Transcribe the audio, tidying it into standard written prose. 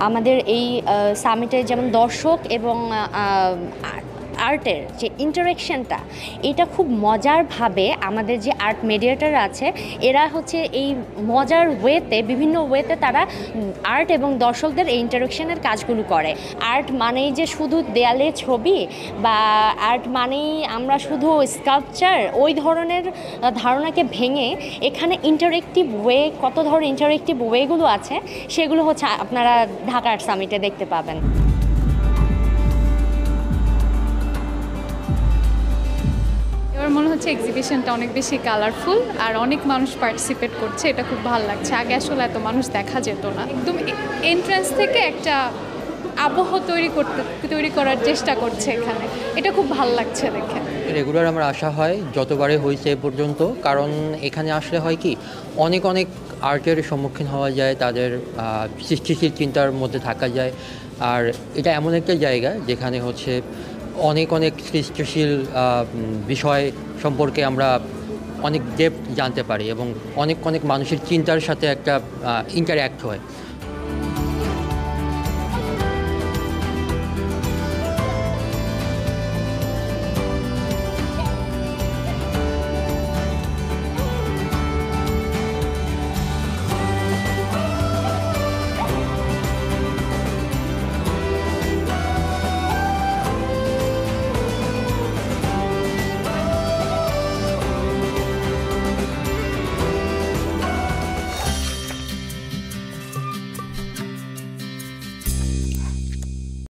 আমাদের এই সামিটের যেমন দর্শক এবং আর্টের যে ইন্টারেকশনটা, এটা খুব মজারভাবে আমাদের যে আর্ট মিডিয়েটর আছে এরা হচ্ছে এই মজার ওয়েতে, বিভিন্ন ওয়েতে তারা আর্ট এবং দর্শকদের এই ইন্টারেকশনের কাজগুলো করে। আর্ট মানেই যে শুধু দেয়ালে ছবি বা আর্ট মানেই আমরা শুধু স্কাল্পচার, ওই ধরনের ধারণাকে ভেঙে এখানে ইন্টারেক্টিভ ওয়ে, কত ধরনের ইন্টারেক্টিভ ওয়েগুলো আছে সেগুলো হচ্ছে আপনারা ঢাকা আর্ট সামিটে দেখতে পাবেন। এবার মনে হচ্ছে এক্সিবিশনটা অনেক বেশি কালারফুল আর অনেক মানুষ পার্টিসিপেট করছে, এটা খুব ভালো লাগছে। আগে আসলে এত মানুষ দেখা যেত না। একদম এন্ট্রান্স থেকে একটা আবহ তৈরি করার চেষ্টা করছে এখানে, এটা খুব ভালো লাগছে দেখে। রেগুলার আমার আসা হয়, যতবারে হয়েছে এ পর্যন্ত, কারণ এখানে আসলে হয় কি অনেক আর্টের সম্মুখীন হওয়া যায়, তাদের সৃষ্টিশীল চিন্তার মধ্যে থাকা যায়। আর এটা এমন একটা জায়গা যেখানে হচ্ছে অনেক সৃষ্টিশীল বিষয় সম্পর্কে আমরা অনেক ডেপথ জানতে পারি এবং অনেক মানুষের চিন্তার সাথে একটা ইন্টারঅ্যাক্ট হয়।